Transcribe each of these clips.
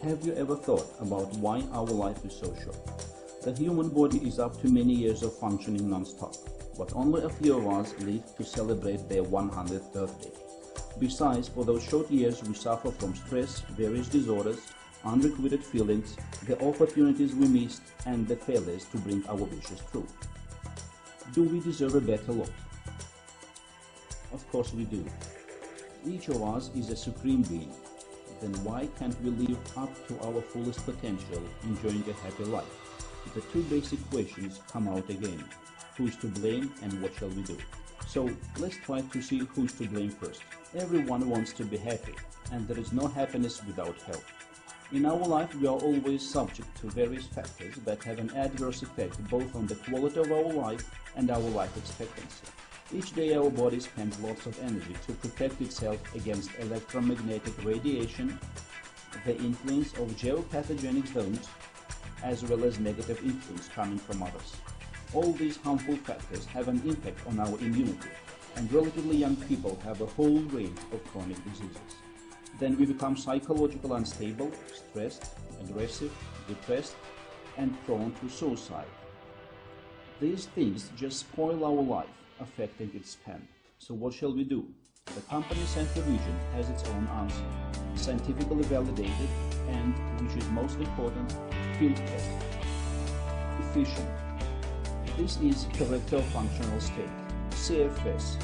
Have you ever thought about why our life is so short? The human body is up to many years of functioning non-stop, but only a few of us live to celebrate their 100th birthday. Besides, for those short years we suffer from stress, various disorders, unrequited feelings, the opportunities we missed, and the failures to bring our wishes true. Do we deserve a better lot? Of course we do. Each of us is a supreme being. Then why can't we live up to our fullest potential, enjoying a happy life? The two basic questions come out again. Who is to blame and what shall we do? So let's try to see who's to blame first. Everyone wants to be happy, and there is no happiness without health. In our life we are always subject to various factors that have an adverse effect both on the quality of our life and our life expectancy. Each day our body spends lots of energy to protect itself against electromagnetic radiation, the influence of geopathogenic zones, as well as negative influence coming from others. All these harmful factors have an impact on our immunity, and relatively young people have a whole range of chronic diseases. Then we become psychologically unstable, stressed, aggressive, depressed, and prone to suicide. These things just spoil our life, affecting its span. So what shall we do? The company Center Vision has its own answer, scientifically validated and, which is most important, field tested. Efficient. This is Corrector functional state, CFS.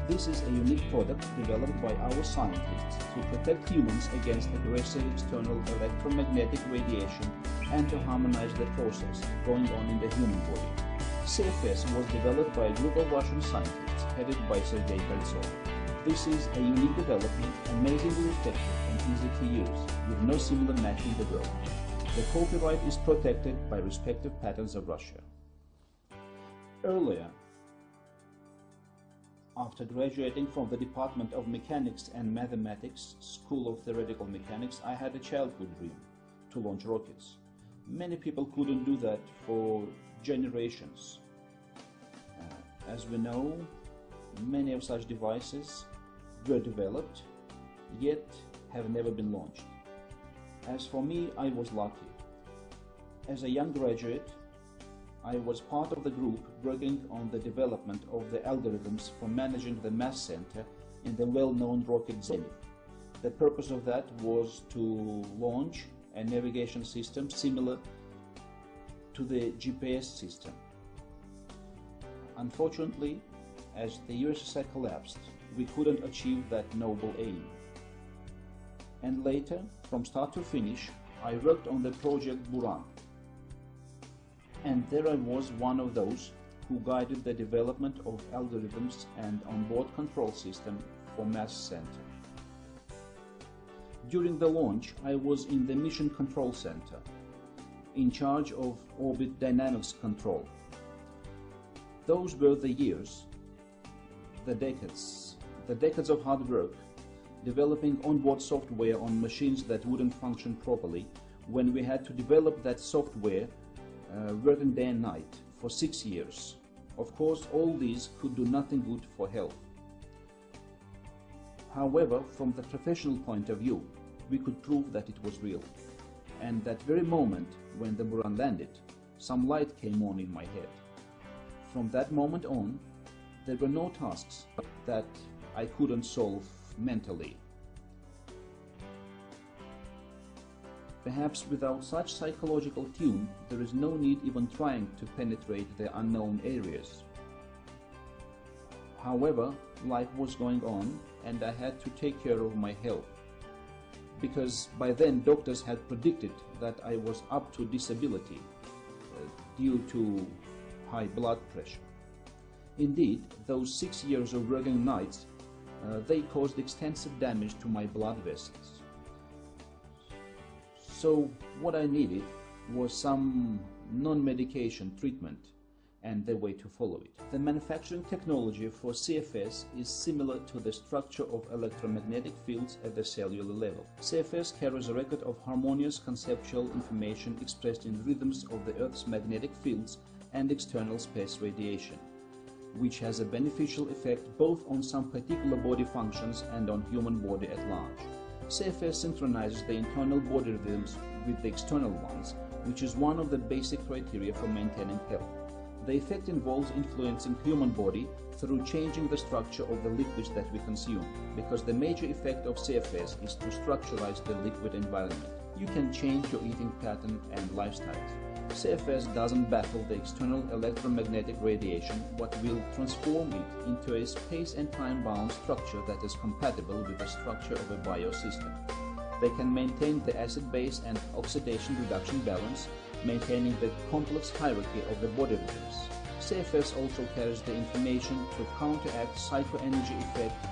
This is a unique product developed by our scientists to protect humans against aggressive external electromagnetic radiation and to harmonize the process going on in the human body. CFS was developed by a group of Russian scientists headed by Sergei Koltsova. This is a unique development, amazingly effective and easy to use, with no similar match in the world. The copyright is protected by respective patents of Russia. Earlier, after graduating from the Department of Mechanics and Mathematics, School of Theoretical Mechanics, I had a childhood dream to launch rockets. Many people couldn't do that for generations. As we know, many of such devices were developed, yet have never been launched. As for me, I was lucky. As a young graduate, I was part of the group working on the development of the algorithms for managing the mass center in the well-known rocket Zenit. The purpose of that was to launch a navigation system similar to the GPS system. Unfortunately, as the USSR collapsed, we couldn't achieve that noble aim. And later, from start to finish, I worked on the project Buran. And there I was one of those who guided the development of algorithms and onboard control system for mass center. During the launch, I was in the Mission Control Center, in charge of orbit dynamics control. Those were the years, the decades of hard work, developing onboard software on machines that wouldn't function properly, when we had to develop that software working day and night for 6 years. Of course, all these could do nothing good for health. However, from the professional point of view, we could prove that it was real. And that very moment when the Buran landed, some light came on in my head. From that moment on, there were no tasks that I couldn't solve mentally. Perhaps without such psychological tune, there is no need even trying to penetrate the unknown areas. However, life was going on and I had to take care of my health, because by then doctors had predicted that I was up to disability due to high blood pressure. Indeed, those 6 years of working nights, they caused extensive damage to my blood vessels. So what I needed was some non-medication treatment and the way to follow it. The manufacturing technology for CFS is similar to the structure of electromagnetic fields at the cellular level. CFS carries a record of harmonious conceptual information expressed in rhythms of the Earth's magnetic fields and external space radiation, which has a beneficial effect both on some particular body functions and on human body at large. CFS synchronizes the internal body rhythms with the external ones, which is one of the basic criteria for maintaining health. The effect involves influencing human body through changing the structure of the liquids that we consume, because the major effect of CFS is to structuralize the liquid environment. You can change your eating pattern and lifestyles. CFS doesn't battle the external electromagnetic radiation, but will transform it into a space and time-bound structure that is compatible with the structure of a biosystem. They can maintain the acid-base and oxidation-reduction balance, maintaining the complex hierarchy of the body rhythms. CFS also carries the information to counteract psychoenergy effect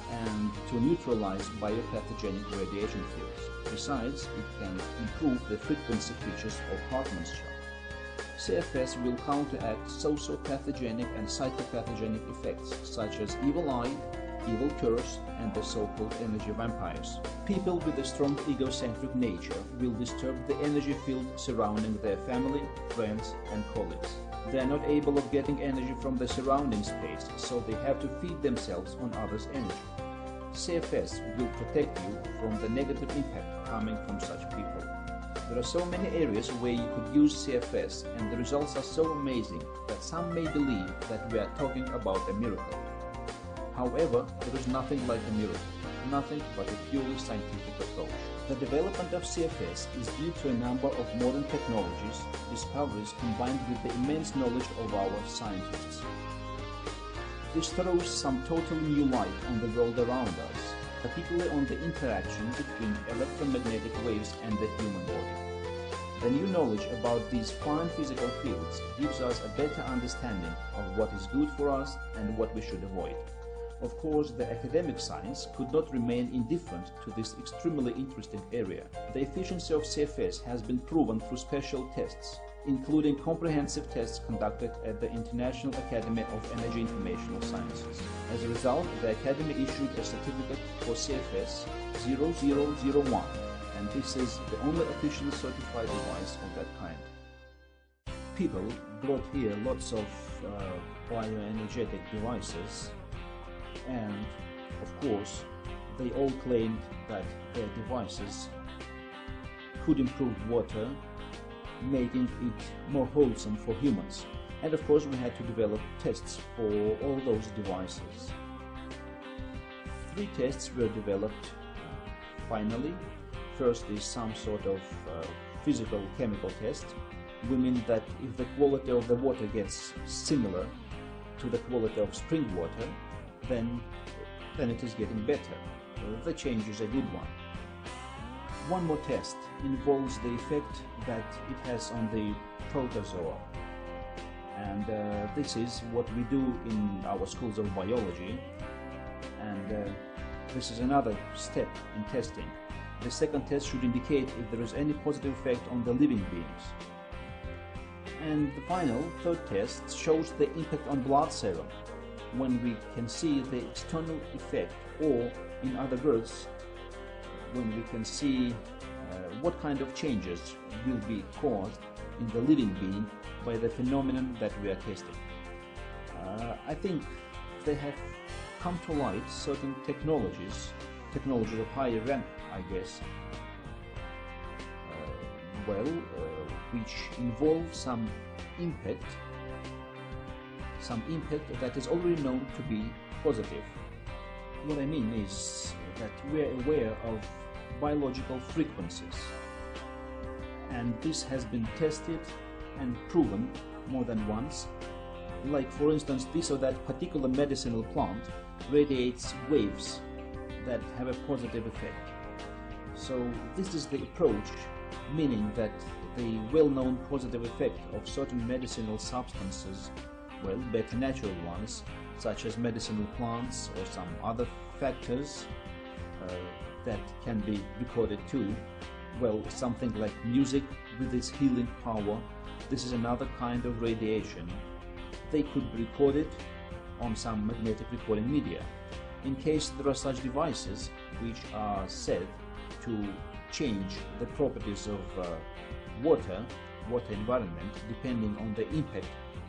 and to neutralize biopathogenic radiation fields. Besides, it can improve the frequency features of Hartmann's chart. CFS will counteract sociopathogenic and psychopathogenic effects such as evil eye, evil curse, and the so-called energy vampires. People with a strong egocentric nature will disturb the energy field surrounding their family, friends, and colleagues. They are not able of getting energy from the surrounding space, so they have to feed themselves on others' energy. CFS will protect you from the negative impact coming from such people. There are so many areas where you could use CFS, and the results are so amazing that some may believe that we are talking about a miracle. However, there is nothing like a miracle, nothing but a purely scientific approach. The development of CFS is due to a number of modern technologies, discoveries combined with the immense knowledge of our scientists. This throws some totally new light on the world around us, particularly on the interaction between electromagnetic waves and the human body. The new knowledge about these fine physical fields gives us a better understanding of what is good for us and what we should avoid. Of course, the academic science could not remain indifferent to this extremely interesting area. The efficiency of CFS has been proven through special tests, including comprehensive tests conducted at the International Academy of Energy Informational Sciences. As a result, the Academy issued a certificate for CFS 0001, and this is the only officially certified device of that kind. People brought here lots of bioenergetic devices, and of course they all claimed that their devices could improve water, making it more wholesome for humans. And of course we had to develop tests for all those devices. 3 tests were developed finally. First is some sort of physical chemical test. We mean that if the quality of the water gets similar to the quality of spring water, then it is getting better. The change is a good one. One more test involves the effect that it has on the protozoa, and this is what we do in our schools of biology, and this is another step in testing. The second test should indicate if there is any positive effect on the living beings. And the final, third test shows the impact on blood serum, when we can see the external effect, or in other words, when we can see what kind of changes will be caused in the living being by the phenomenon that we are testing. I think they have come to light certain technologies of higher rank, I guess, which involve some impact that is already known to be positive. What I mean is that we are aware of biological frequencies, and this has been tested and proven more than once. Like for instance, this or that particular medicinal plant radiates waves that have a positive effect. So this is the approach, meaning that the well-known positive effect of certain medicinal substances, better natural ones, such as medicinal plants or some other factors that can be recorded too. Something like music with its healing power, this is another kind of radiation. They could be recorded on some magnetic recording media. In case there are such devices which are said to change the properties of water environment depending on the impact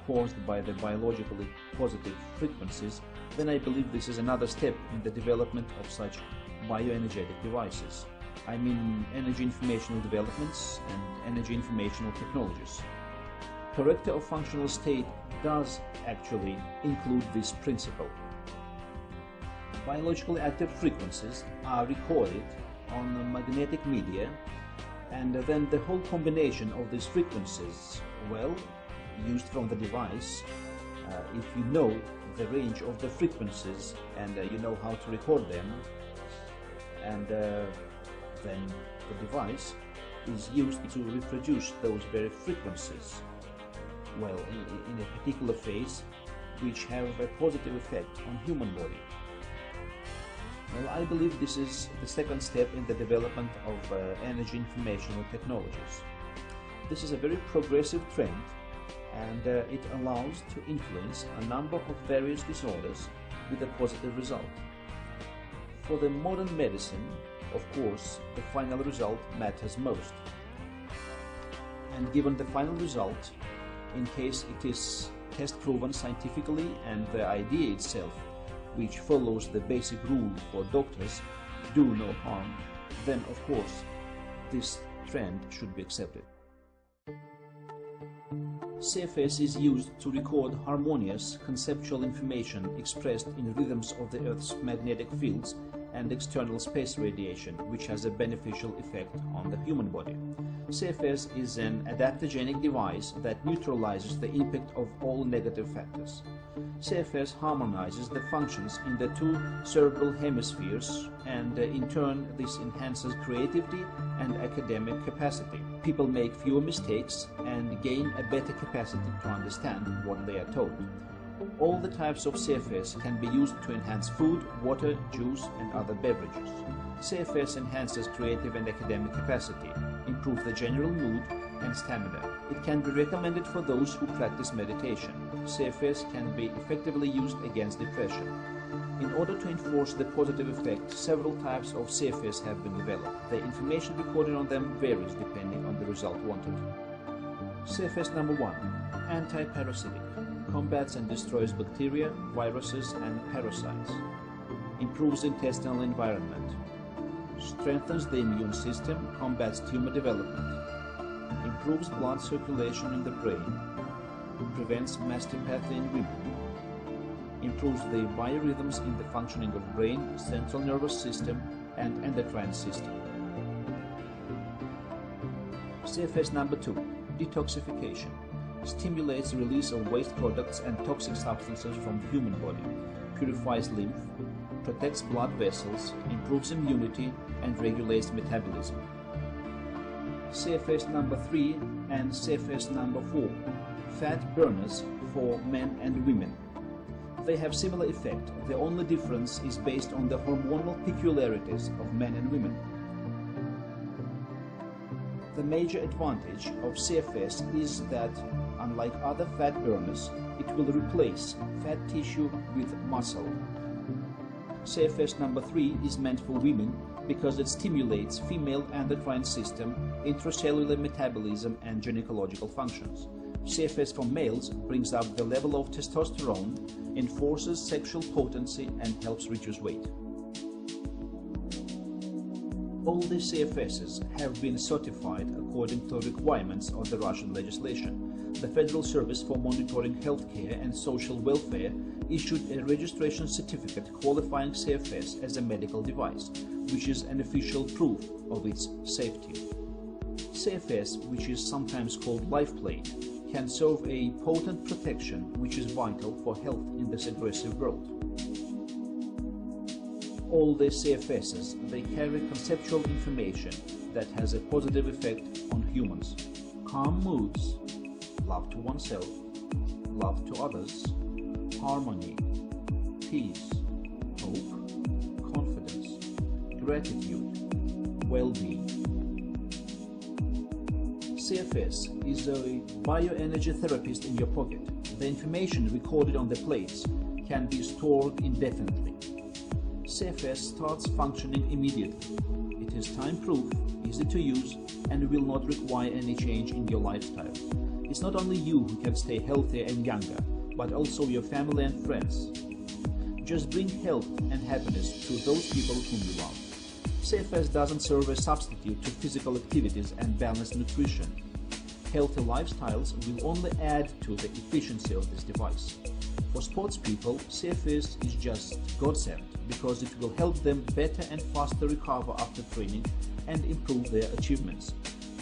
caused by the biologically positive frequencies, then I believe this is another step in the development of such bioenergetic devices. I mean energy informational developments and energy informational technologies. Corrector of functional state does actually include this principle. Biologically active frequencies are recorded on magnetic media, and then the whole combination of these frequencies, well, used from the device, if you know the range of the frequencies and you know how to record them, and then the device is used to reproduce those very frequencies, well, in a particular phase, which have a positive effect on human body. Well, I believe this is the second step in the development of energy informational technologies. This is a very progressive trend, and it allows to influence a number of various disorders with a positive result. For the modern medicine, of course, the final result matters most. And given the final result, in case it is test-proven scientifically, and the idea itself, which follows the basic rule for doctors, do no harm, then of course this trend should be accepted. Kfs is used to record harmonious conceptual information expressed in rhythms of the Earth's magnetic fields and external space radiation, which has a beneficial effect on the human body. Kfs is an adaptogenic device that neutralizes the impact of all negative factors. Kfs harmonizes the functions in the two cerebral hemispheres, and in turn this enhances creativity and academic capacity. People make fewer mistakes and gain a better capacity to understand what they are told. All the types of Kfs can be used to enhance food, water, juice and other beverages. Kfs enhances creative and academic capacity, improves the general mood and stamina. It can be recommended for those who practice meditation. Kfs can be effectively used against depression. In order to enforce the positive effect, several types of Kfs have been developed. The information recorded on them varies depending on the result wanted. Kfs number 1. Anti-parasitic. Combats and destroys bacteria, viruses and parasites. Improves intestinal environment. Strengthens the immune system, combats tumor development. Improves blood circulation in the brain. Prevents mastopathy in women. Improves the biorhythms in the functioning of brain, central nervous system and endocrine system. Kfs number 2. Detoxification. Stimulates the release of waste products and toxic substances from the human body, purifies lymph, protects blood vessels, improves immunity and regulates metabolism. Kfs number 3 and Kfs number 4. Fat burners for men and women. They have similar effect. The only difference is based on the hormonal peculiarities of men and women. The major advantage of Kfs is that, unlike other fat burners, it will replace fat tissue with muscle. Kfs number 3 is meant for women because it stimulates female endocrine system, intracellular metabolism and gynecological functions. Kfs for males brings up the level of testosterone, enforces sexual potency and helps reduce weight. All the Kfs have been certified according to requirements of the Russian legislation. The Federal Service for Monitoring Healthcare and Social Welfare issued a registration certificate qualifying Kfs as a medical device, which is an official proof of its safety. Kfs, which is sometimes called life plate, can serve a potent protection which is vital for health in this aggressive world. All the Kfs, they carry conceptual information that has a positive effect on humans. Calm moods, love to oneself, love to others, harmony, peace, hope, confidence, gratitude, well-being. Kfs is a bioenergy therapist in your pocket. The information recorded on the plates can be stored indefinitely. Kfs starts functioning immediately. It is time-proof, easy to use, and will not require any change in your lifestyle. It's not only you who can stay healthier and younger, but also your family and friends. Just bring health and happiness to those people whom you love. CFS doesn't serve as a substitute to physical activities and balanced nutrition. Healthy lifestyles will only add to the efficiency of this device. For sports people, CFS is just godsend because it will help them better and faster recover after training and improve their achievements.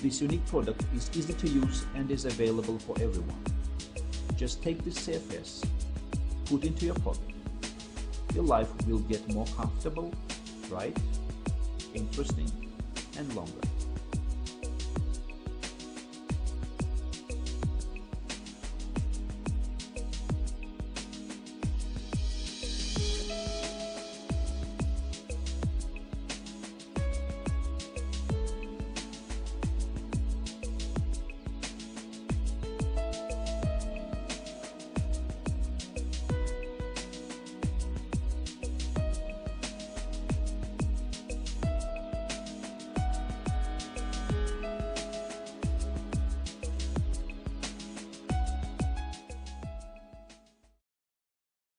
This unique product is easy to use and is available for everyone. Just take this CFS, put into your pocket. Your life will get more comfortable, bright, interesting, and longer.